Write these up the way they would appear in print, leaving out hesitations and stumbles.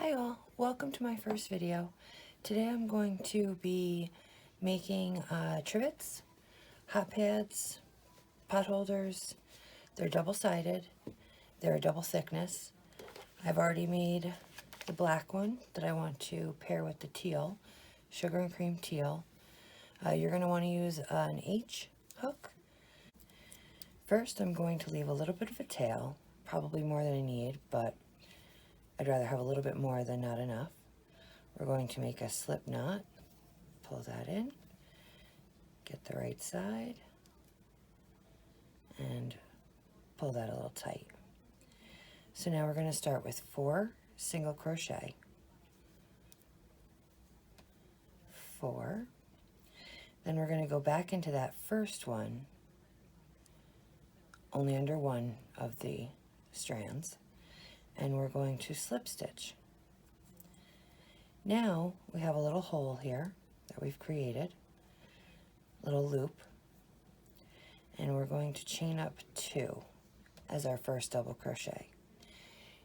Hi all, welcome to my first video. Today I'm going to be making trivets, hot pads, pot holders. They're double-sided, they're a double thickness. I've already made the black one that I want to pair with the teal, sugar and cream teal. You're going to want to use an H hook. First I'm going to leave a little bit of a tail, probably more than I need, but I'd rather have a little bit more than not enough. We're going to make a slip knot, pull that in, get the right side, and pull that a little tight. So now we're going to start with 4 single crochet, 4, then we're going to go back into that first one, only under one of the strands, and we're going to slip stitch. Now we have a little hole here that we've created, little loop, and we're going to chain up 2 as our first double crochet.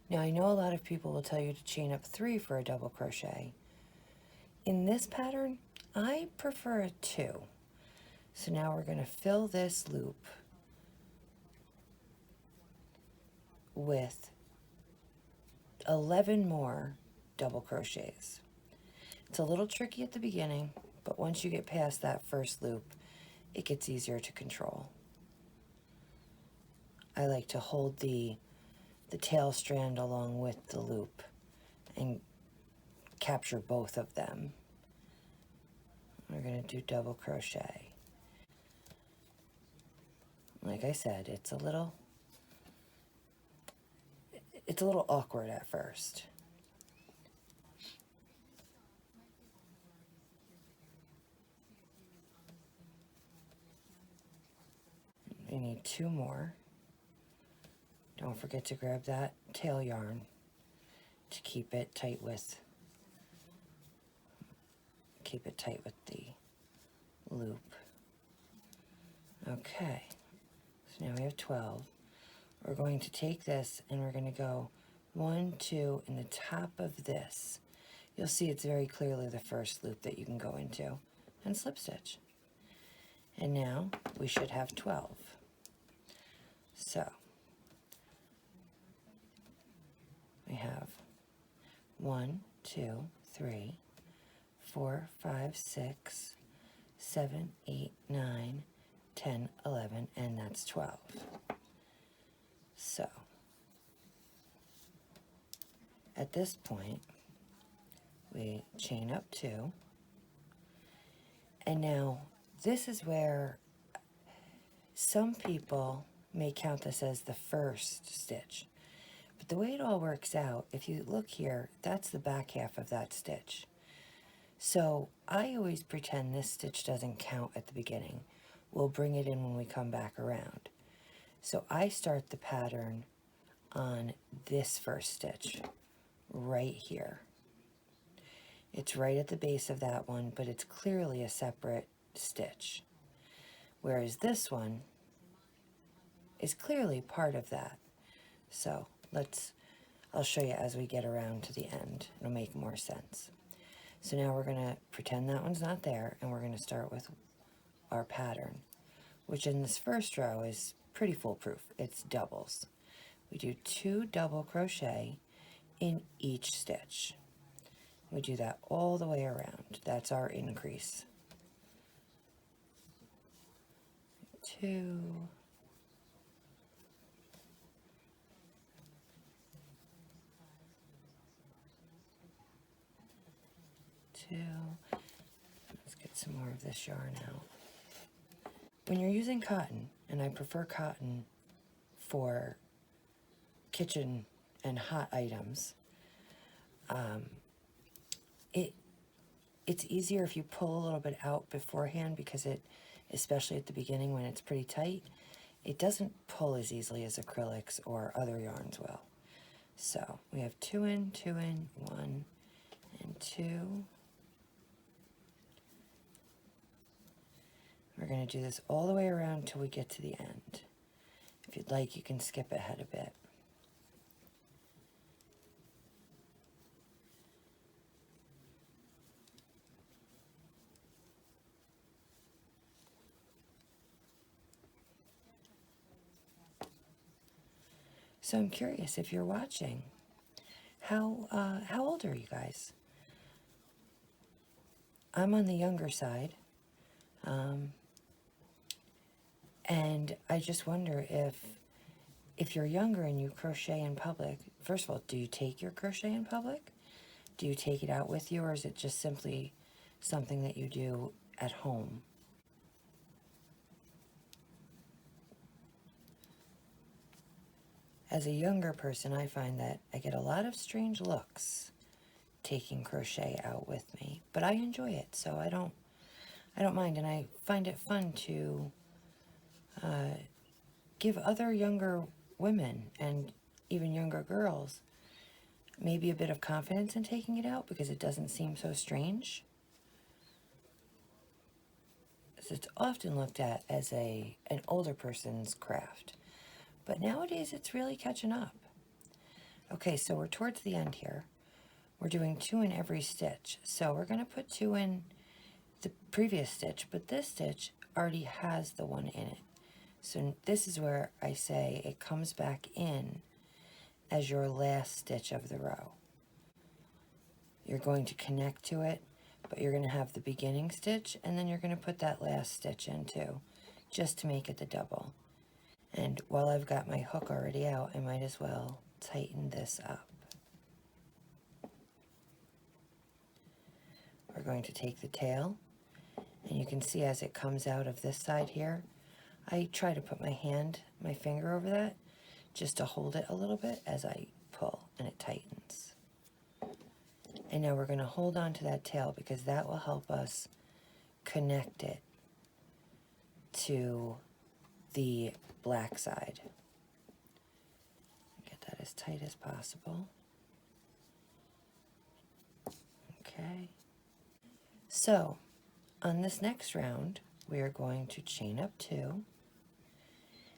Now I know a lot of people will tell you to chain up 3 for a double crochet. In this pattern, I prefer a 2. So now we're going to fill this loop with 11 more double crochets. It's a little tricky at the beginning, but once you get past that first loop, it gets easier to control. I like to hold the tail strand along with the loop and capture both of them. We're going to do double crochet. Like I said, it's a little awkward at first. We need 2 more. Don't forget to grab that tail yarn to keep it tight with the loop. Okay, so now we have 12. We're going to take this and we're going to go 1, 2 in the top of this. You'll see it's very clearly the first loop that you can go into, and slip stitch. And now we should have 12. So we have 1, 2, 3, 4, 5, 6, 7, 8, 9, 10, 11, and that's 12. So at this point, we chain up 2, and now this is where some people may count this as the first stitch. But the way it all works out, if you look here, that's the back half of that stitch. So I always pretend this stitch doesn't count at the beginning. We'll bring it in when we come back around. So I start the pattern on this first stitch right here. It's right at the base of that one, but it's clearly a separate stitch. Whereas this one is clearly part of that. So I'll show you as we get around to the end. It'll make more sense. So now we're going to pretend that one's not there, and we're going to start with our pattern, which in this first row is pretty foolproof. It's doubles. We do 2 double crochet in each stitch. We do that all the way around. That's our increase. 2, 2. Let's get some more of this yarn out. When you're using cotton, and I prefer cotton for kitchen and hot items, it's easier if you pull a little bit out beforehand, because especially at the beginning when it's pretty tight, it doesn't pull as easily as acrylics or other yarns will. So we have 2 in, 2 in, 1 and 2. We're going to do this all the way around till we get to the end. If you'd like, you can skip ahead a bit. So I'm curious if you're watching. How old are you guys? I'm on the younger side. And I just wonder if you're younger and you crochet in public, first of all, do you take your crochet in public? Do you take it out with you, or is it just simply something that you do at home? As a younger person, I find that I get a lot of strange looks taking crochet out with me, but I enjoy it, so I don't mind, and I find it fun to give other younger women and even younger girls maybe a bit of confidence in taking it out because it doesn't seem so strange. So it's often looked at as an older person's craft, but nowadays it's really catching up. Okay, so we're towards the end here. We're doing 2 in every stitch, so we're going to put 2 in the previous stitch, but this stitch already has the 1 in it. So this is where I say it comes back in as your last stitch of the row. You're going to connect to it, but you're going to have the beginning stitch, and then you're going to put that last stitch in too, just to make it the double. And while I've got my hook already out, I might as well tighten this up. We're going to take the tail, and you can see as it comes out of this side here, I try to put my finger over that, just to hold it a little bit as I pull, and it tightens. And now we're going to hold on to that tail because that will help us connect it to the black side. Get that as tight as possible. Okay. So, on this next round, we are going to chain up 2,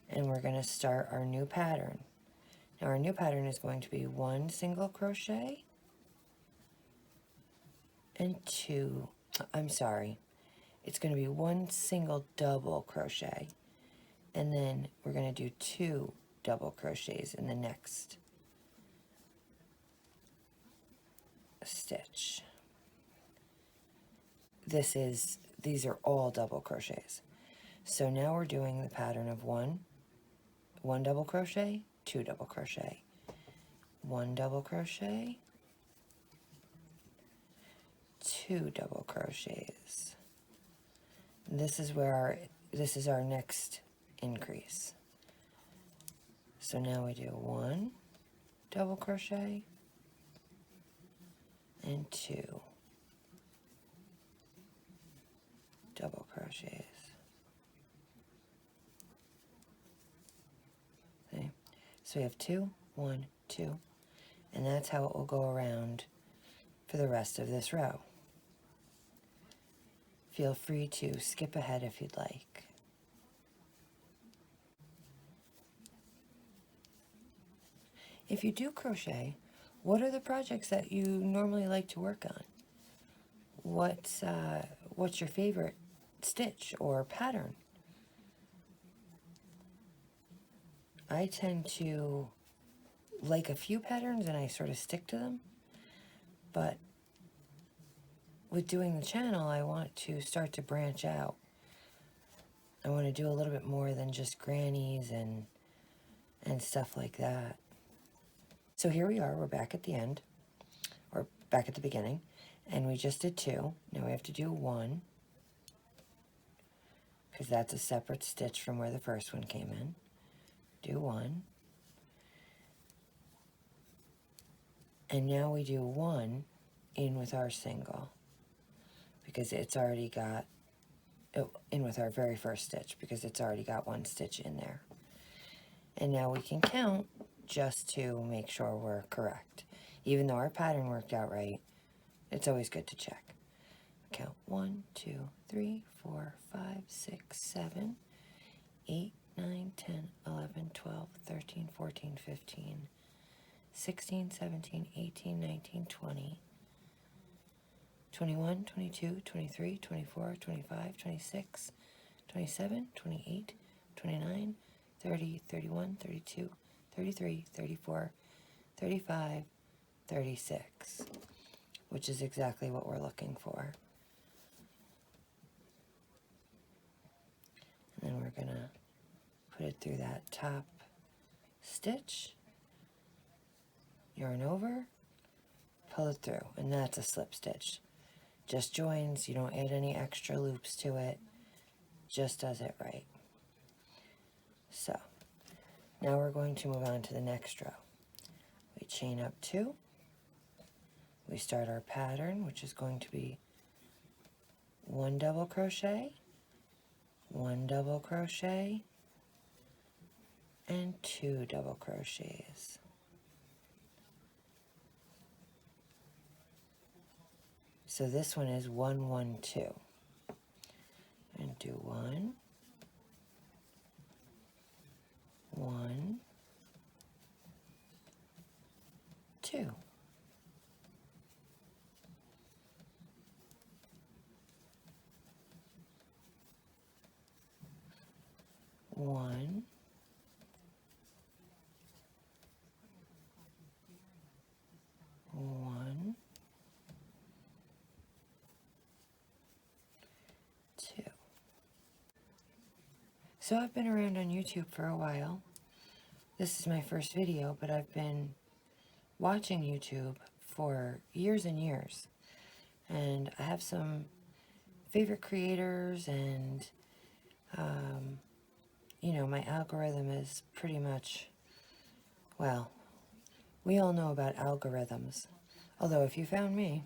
and we're going to start our new pattern. Now our new pattern is going to be 1 single crochet and 2, it's going to be 1 single double crochet, and then we're going to do 2 double crochets in the next stitch. These are all double crochets. So now we're doing the pattern of 1 double crochet, 2 double crochet, 1 double crochet, 2 double crochets. This is our next increase. So now we do 1 double crochet and 2 double crochets. Okay. So we have 2, 1, 2, and that's how it will go around for the rest of this row. Feel free to skip ahead if you'd like. If you do crochet, what are the projects that you normally like to work on? What's your favorite stitch or pattern? I tend to like a few patterns and I sort of stick to them, but with doing the channel, I want to start to branch out. I want to do a little bit more than just grannies and stuff like that. So here we are, we're back at the end, or back at the beginning, and we just did 2. Now we have to do 1, because that's a separate stitch from where the first one came in. Do 1. And now we do 1 in with our single, because it's already got, in with our very first stitch, because it's already got 1 stitch in there. And now we can count just to make sure we're correct. Even though our pattern worked out right, it's always good to check. Count 1, 2, 3, 4, 5, 6, 7, 8, 9, 10, 11, 12, 13, 14, 15, 16, 17, 18, 19, 20, 21, 22, 23, 24, 25, 26, 27, 28, 29, 30, 31, 32, 33, 34, 35, 36, which is exactly what we're looking for. And then we're going to put it through that top stitch, yarn over, pull it through, and that's a slip stitch. Just joins, you don't add any extra loops to it, just does it right. So, now we're going to move on to the next row. We chain up 2, we start our pattern, which is going to be 1 double crochet, 1 double crochet, and 2 double crochets. So this one is 1, 1, 2. And do 1, 1, 2. One, 1, 2. So I've been around on YouTube for a while. This is my first video, but I've been watching YouTube for years and years. And I have some favorite creators, and you know, my algorithm is pretty much, well, we all know about algorithms. Although if you found me,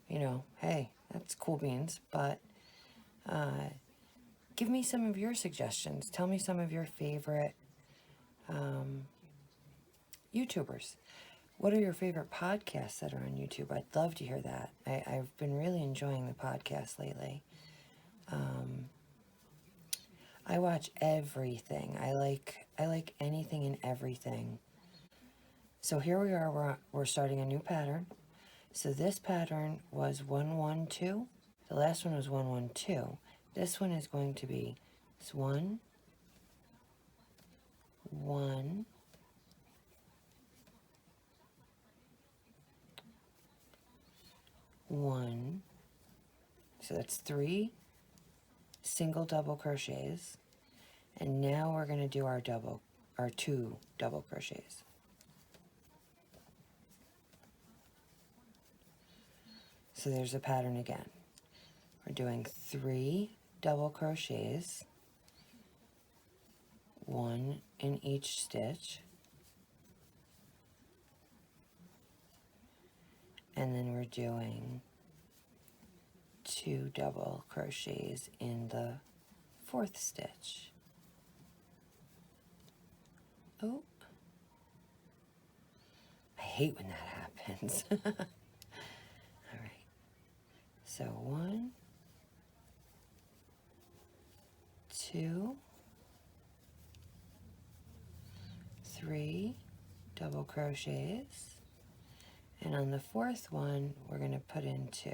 you know, hey, that's cool beans. But give me some of your suggestions. Tell me some of your favorite YouTubers. What are your favorite podcasts that are on YouTube? I'd love to hear that. I've been really enjoying the podcast lately. I watch everything. I like anything and everything. So here we are, we're starting a new pattern. So this pattern was 1, 1, 2. The last one was 1, 1, 2. This one is going to be 1, 1, 1. So that's 3 single double crochets. And now we're going to do our 2 double crochets. So there's a pattern again. We're doing 3 double crochets, 1 in each stitch, and then we're doing 2 double crochets in the 4th stitch. Oh, I hate when that happens. All right, so 1, 2, 3 double crochets, and on the 4th one we're going to put in 2.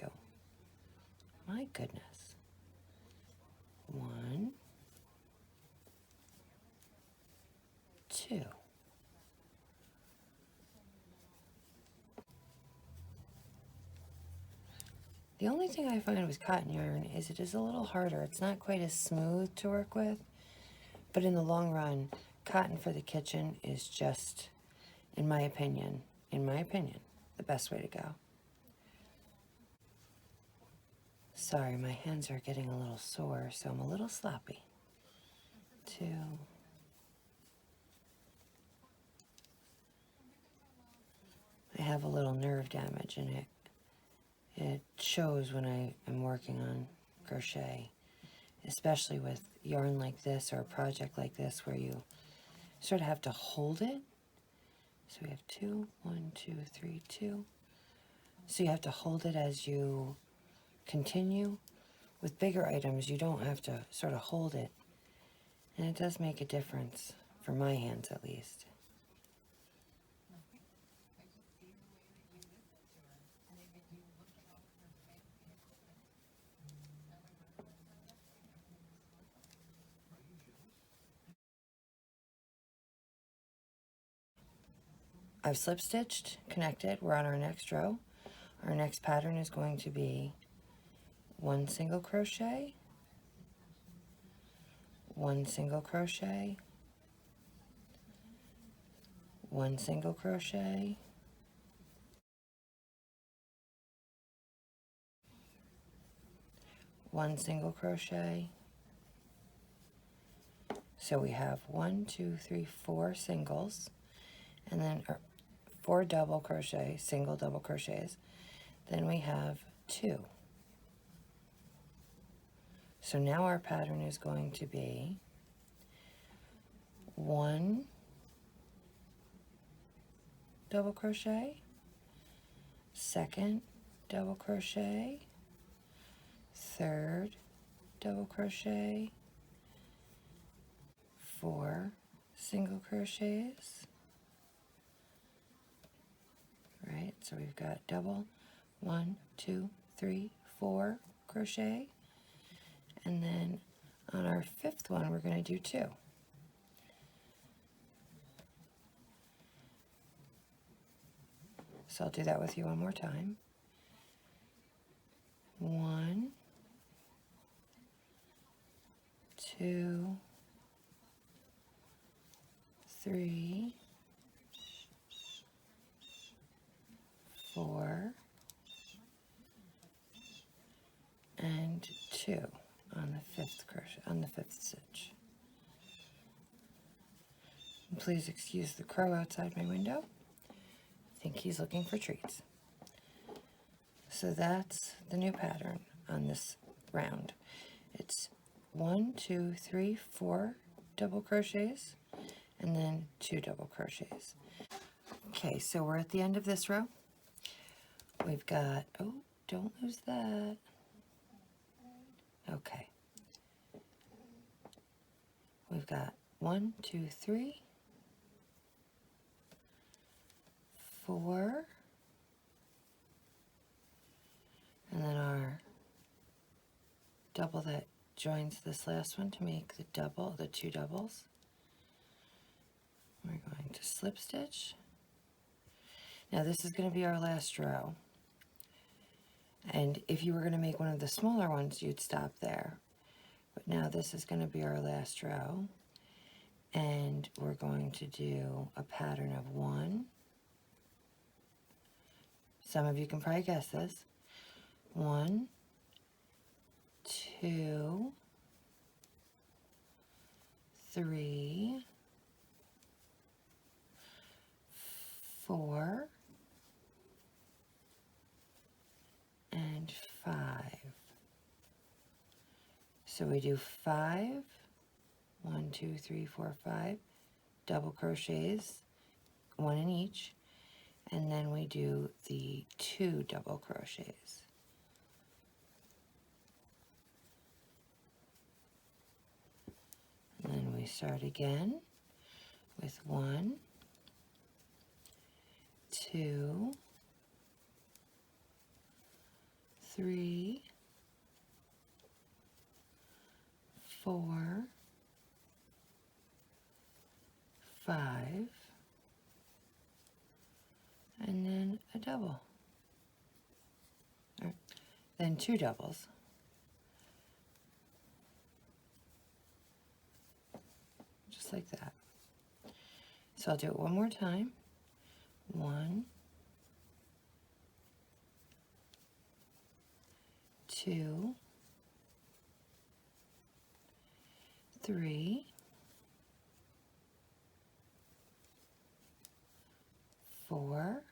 My goodness. 1, 2. The only thing I find with cotton yarn is it is a little harder. It's not quite as smooth to work with, but in the long run, cotton for the kitchen is just, in my opinion, the best way to go. Sorry, my hands are getting a little sore, so I'm a little sloppy. 2. I have a little nerve damage in it. It shows when I am working on crochet, especially with yarn like this or a project like this where you sort of have to hold it. So we have 2, 1, 2, 3, 2. So you have to hold it as you continue. With bigger items, you don't have to sort of hold it. And it does make a difference, for my hands at least. I've slip stitched, connected. We're on our next row. Our next pattern is going to be 1 single crochet, 1 single crochet, 1 single crochet, 1 single crochet. So we have 1, 2, 3, 4 singles, and then 4 double crochet, single double crochets. Then we have 2. So now our pattern is going to be 1 double crochet, 2nd double crochet, 3rd double crochet, 4 single crochets, right? So we've got double, 1, 2, 3, 4 crochet, and then on our 5th one we're going to do 2. So I'll do that with you one more time. 1, 2, 3, 4, and 2 on the 5th crochet, on the 5th stitch. And please excuse the crow outside my window. I think he's looking for treats. So that's the new pattern on this round. It's 1, 2, 3, 4 double crochets, and then 2 double crochets. Okay, so we're at the end of this row. We've got, oh, don't lose that. Okay. We've got 1, 2, 3, 4, and then our double that joins this last one to make the double, the 2 doubles. We're going to slip stitch. Now this is going to be our last row. And if you were going to make one of the smaller ones, you'd stop there. But now this is going to be our last row. And we're going to do a pattern of 1. Some of you can probably guess this. 1, 2, 3, 4, and 5. So we do 5, 1, 2, 3, 4, 5 double crochets, 1 in each, and then we do the 2 double crochets. And then we start again with 1, 2, 3, 4, 5, and then a double. Then 2 doubles. Just like that. So I'll do it one more time. 1, 2, 3, 4,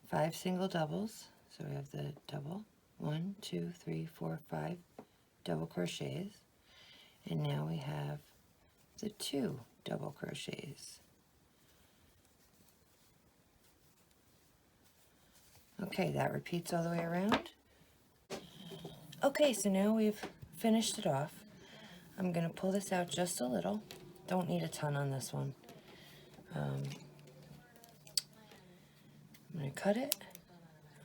5 single doubles. So we have the double, 1, 2, 3, 4, 5 double crochets, and now we have the 2 double crochets. Okay, that repeats all the way around. Okay, so now we've finished it off. I'm going to pull this out just a little. Don't need a ton on this one. I'm going to cut it.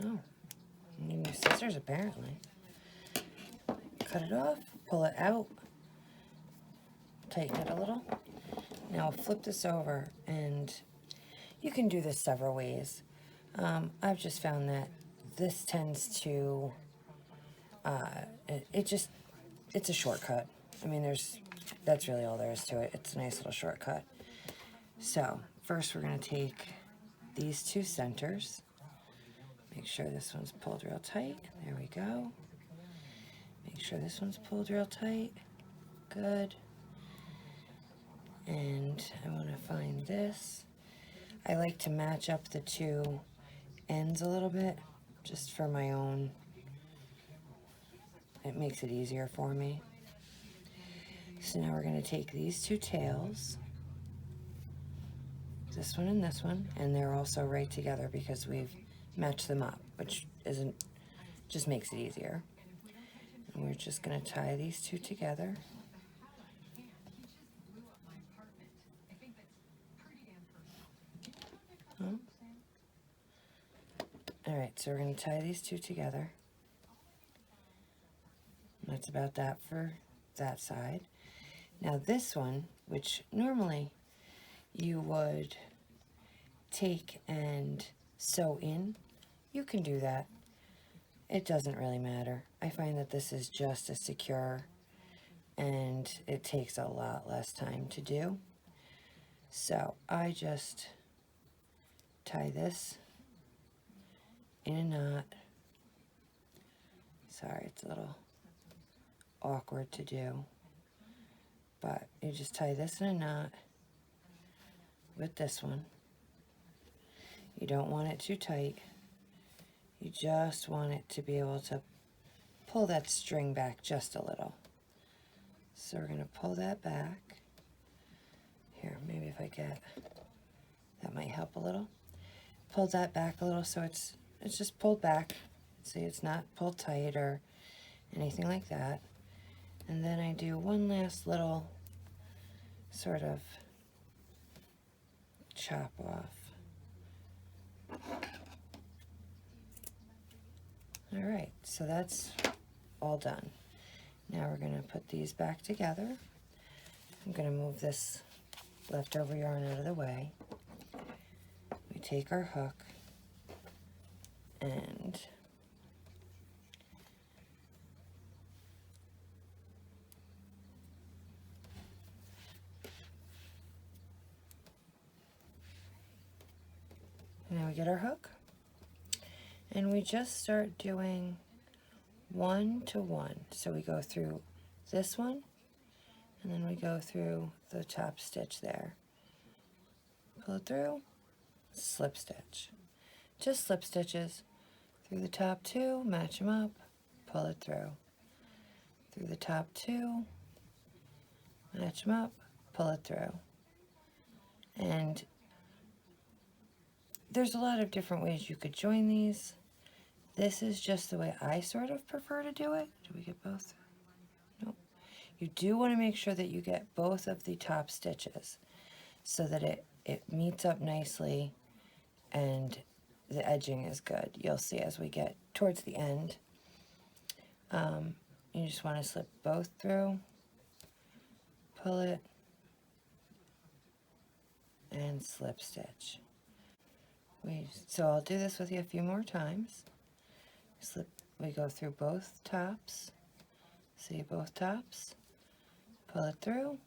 Oh, I need new scissors apparently. cut it off, pull it out, tighten it a little. Now flip this over, and you can do this several ways. I've just found that this tends to, it's a shortcut. I mean, that's really all there is to it. It's a nice little shortcut. So first we're going to take these two centers. Make sure this one's pulled real tight. There we go. Make sure this one's pulled real tight. Good. And I want to find this. I like to match up the two ends a little bit, just for my own. It makes it easier for me. So now we're going to take these two tails, this one, and they're also right together because we've matched them up, which just makes it easier. And we're just going to tie these two together. Oh. All right, so we're going to tie these two together. That's about that for that side. Now this one, which normally you would take and sew in, you can do that. It doesn't really matter. I find that this is just as secure and it takes a lot less time to do. So I just tie this in a knot. Sorry, it's a little awkward to do, but you just tie this in a knot with this one. You don't want it too tight. You just want it to be able to pull that string back just a little. So we're going to pull that back. Here, maybe if I get, that might help a little. Pull that back a little so it's just pulled back. See, it's not pulled tight or anything like that. And then I do one last little sort of chop off. All right, so that's all done. Now we're going to put these back together. I'm going to move this leftover yarn out of the way. We take our hook and now we get our hook. And we just start doing 1 to 1. So we go through this one, and then we go through the top stitch there. Pull it through, slip stitch. Just slip stitches through the top 2, match them up, pull it through. Through the top 2, match them up, pull it through. And there's a lot of different ways you could join these. This is just the way I sort of prefer to do it. Do we get both? Nope. You do want to make sure that you get both of the top stitches so that it meets up nicely and the edging is good. You'll see as we get towards the end. You just want to slip both through, pull it, and slip stitch. So I'll do this with you a few more times. We go through both tops, see both tops, pull it through,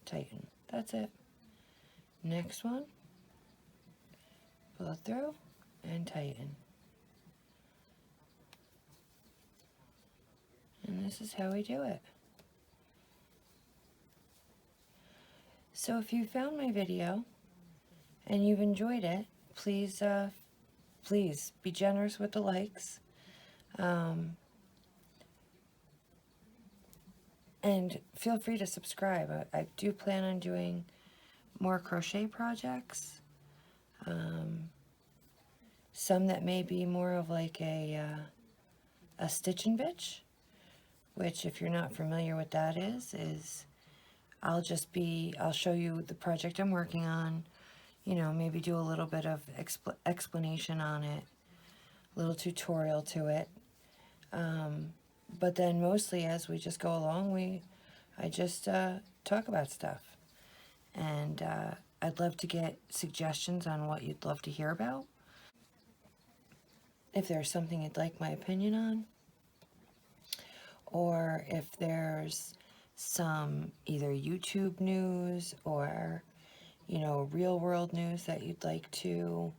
tighten. That's it. Next one, pull it through and tighten. And this is how we do it. So if you found my video and you've enjoyed it, please please be generous with the likes. And feel free to subscribe. I do plan on doing more crochet projects. Some that may be more of like a stitch and bitch, which if you're not familiar what that is I'll show you the project I'm working on, you know, maybe do a little bit of explanation on it, a little tutorial to it. But then mostly as we just go along, I just talk about stuff. And I'd love to get suggestions on what you'd love to hear about. If there's something you'd like my opinion on, or if there's some either YouTube news or, you know, real world news that you'd like to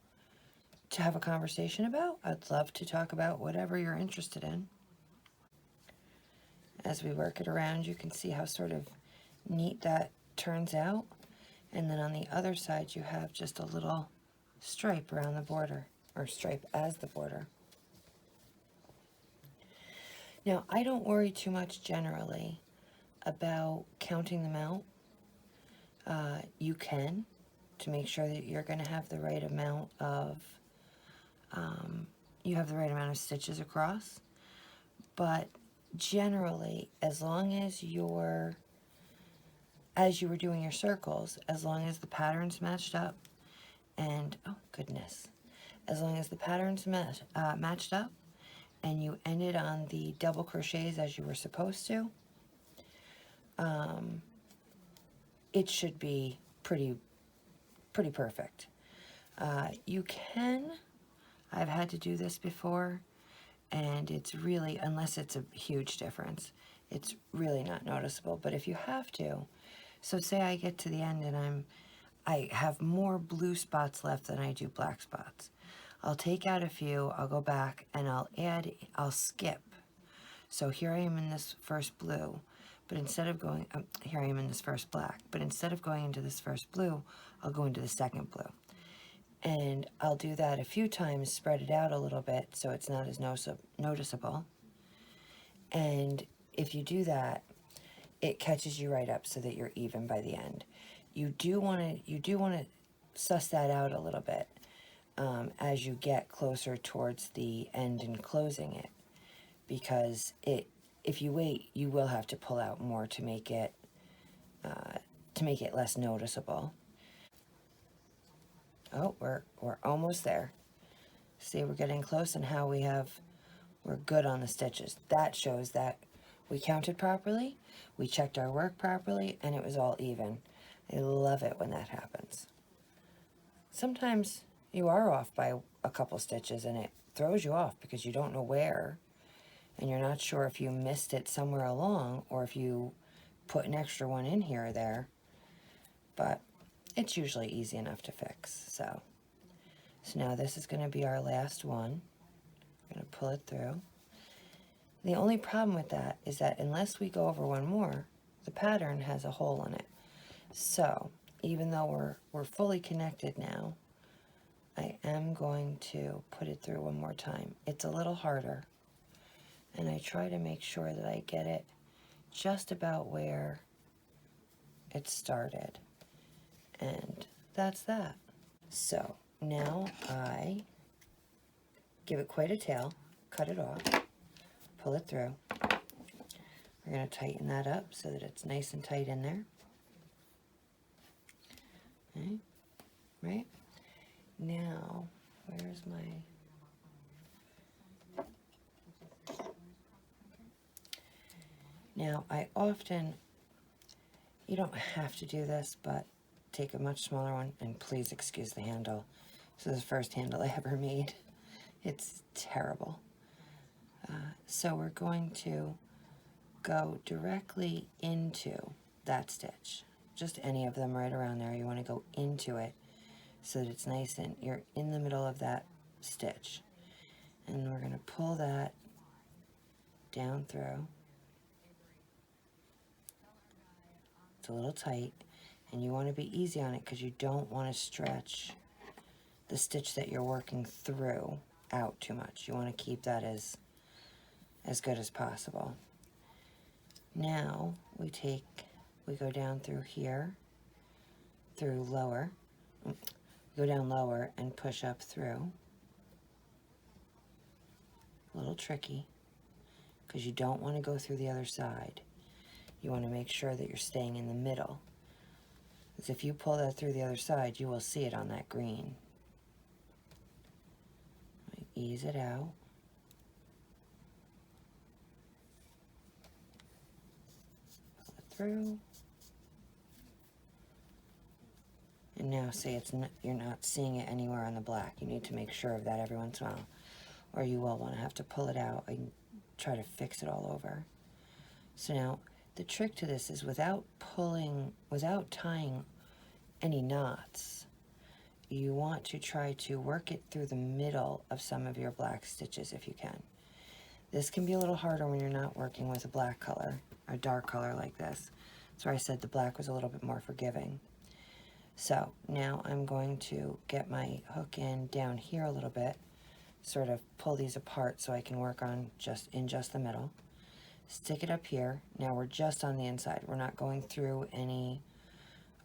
have a conversation about, I'd love to talk about whatever you're interested in. As we work it around, you can see how sort of neat that turns out. And then on the other side, you have just a little stripe around the border, or stripe as the border. Now, I don't worry too much generally about counting them out. You can, to make sure that you're going to have the right amount of, stitches across. But generally, as long as you were doing your circles, as long as the patterns matched up, and oh goodness, as long as the patterns matched up, and you ended on the double crochets as you were supposed to, it should be pretty perfect. You can, I've had to do this before, and it's really, unless it's a huge difference, it's really not noticeable. But if you have to, so say I get to the end and I have more blue spots left than I do black spots. I'll take out a few, I'll go back, and I'll skip. So here I am in this first blue, but instead of going, here I am in this first black, but instead of going into this first blue, I'll go into the second blue. And I'll do that a few times, spread it out a little bit so it's not as noticeable. And if you do that, it catches you right up so that you're even by the end. You do want to suss that out a little bit as you get closer towards the end and closing it, because if you wait, you will have to pull out more to make it less noticeable. Oh, we're almost there. See, we're getting close, and how we're good on the stitches. That shows that we counted properly, we checked our work properly, and it was all even. I love it when that happens. Sometimes you are off by a couple stitches and it throws you off because you don't know where, and you're not sure if you missed it somewhere along or if you put an extra one in here or there, but it's usually easy enough to fix. So now this is going to be our last one. We're going to pull it through. The only problem with that is that unless we go over one more, the pattern has a hole in it. So even though we're fully connected now, I am going to put it through one more time. It's a little harder, and I try to make sure that I get it just about where it started. And that's that. So now I give it quite a tail, cut it off, pull it through. We're going to tighten that up so that it's nice and tight in there. Okay, right? Now, where's my... Now, I often, you don't have to do this, but take a much smaller one, and please excuse the handle. This is the first handle I ever made. It's terrible. So we're going to go directly into that stitch. Just any of them right around there. You want to go into it so that it's nice and you're in the middle of that stitch. And we're going to pull that down through. It's a little tight, and you want to be easy on it because you don't want to stretch the stitch that you're working through out too much. You want to keep that as good as possible. Now we go down through here, through lower, go down lower and push up through. A little tricky because you don't want to go through the other side. You want to make sure that you're staying in the middle, because if you pull that through the other side, you will see it on that green. Ease it out. through. And now say you're not seeing it anywhere on the black. You need to make sure of that every once in a while, or you will want to have to pull it out and try to fix it all over. So now the trick to this is without tying any knots, you want to try to work it through the middle of some of your black stitches if you can. This can be a little harder when you're not working with a black color, a dark color like this. That's why I said the black was a little bit more forgiving. So now I'm going to get my hook in down here a little bit, sort of pull these apart so I can work on just the middle. Stick it up here. Now we're just on the inside. We're not going through any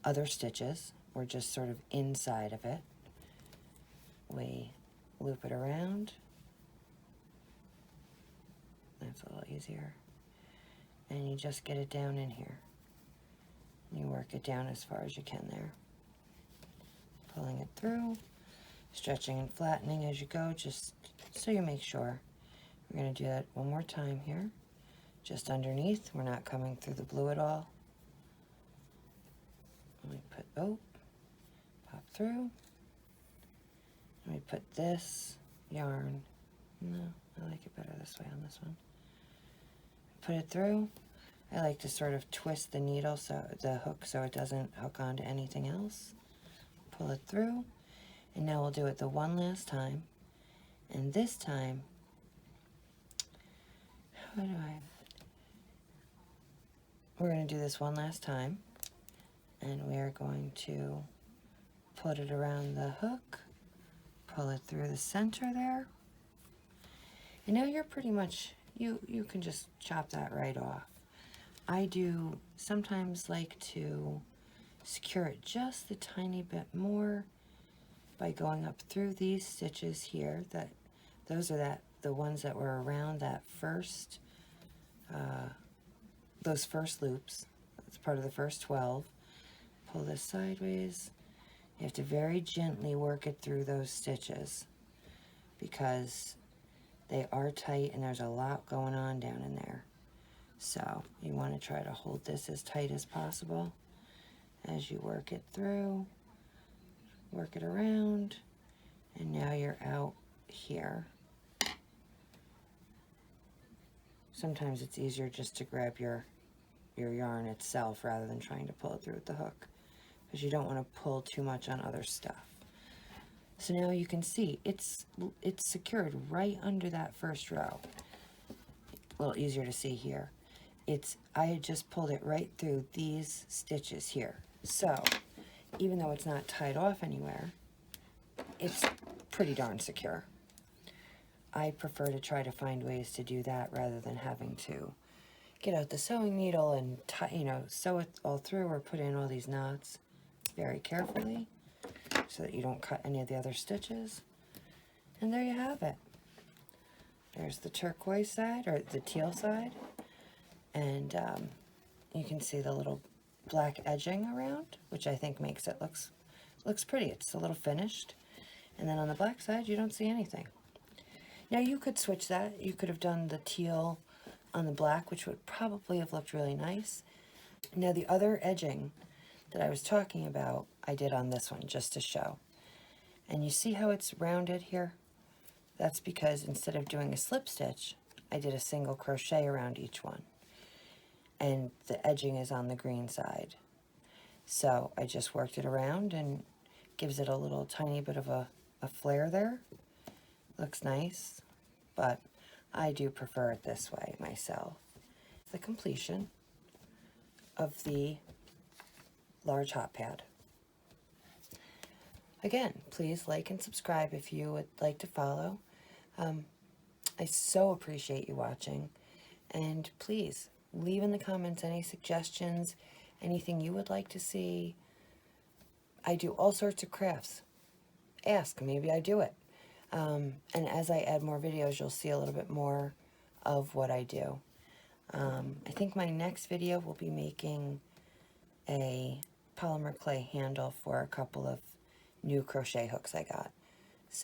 other stitches. We're just sort of inside of it. We loop it around. That's a little easier. And you just get it down in here. You work it down as far as you can there. Pulling it through, stretching and flattening as you go, just so you make sure. We're going to do that one more time here. Just underneath, we're not coming through the blue at all. Let me put, pop through. Let me put this yarn, no, I like it better this way on this one. Put it through. I like to sort of twist the needle, the hook, so it doesn't hook onto anything else. Pull it through, and now we'll do it the one last time. And this time, we're going to do this one last time, and we are going to put it around the hook, pull it through the center there, and now you're pretty much, you can just chop that right off. I do sometimes like to secure it just a tiny bit more by going up through these stitches here. Those are the ones that were around that first, those first loops. That's part of the first 12. Pull this sideways. You have to very gently work it through those stitches because they are tight and there's a lot going on down in there. So you want to try to hold this as tight as possible as you work it through, work it around, and now you're out here. Sometimes it's easier just to grab your yarn itself rather than trying to pull it through with the hook, because you don't want to pull too much on other stuff. So now you can see it's secured right under that first row. A little easier to see here. I had just pulled it right through these stitches here. So even though it's not tied off anywhere, it's pretty darn secure. I prefer to try to find ways to do that rather than having to get out the sewing needle and sew it all through or put in all these knots very carefully so that you don't cut any of the other stitches. And there you have it. There's the turquoise side, or the teal side, and you can see the little black edging around, which I think makes it looks pretty. It's a little finished. And then on the black side, you don't see anything. Now you could switch that. You could have done the teal on the black, which would probably have looked really nice. Now the other edging that I was talking about, I did on this one just to show. And you see how it's rounded here? That's because instead of doing a slip stitch, I did a single crochet around each one. And the edging is on the green side. So I just worked it around and gives it a little tiny bit of a flare there. Looks nice, but I do prefer it this way myself. The completion of the large hot pad. Again, please like and subscribe if you would like to follow. I so appreciate you watching, and please leave in the comments any suggestions, anything you would like to see. I do all sorts of crafts. Ask, maybe I do it. And as I add more videos, you'll see a little bit more of what I do. I think my next video will be making a polymer clay handle for a couple of new crochet hooks I got.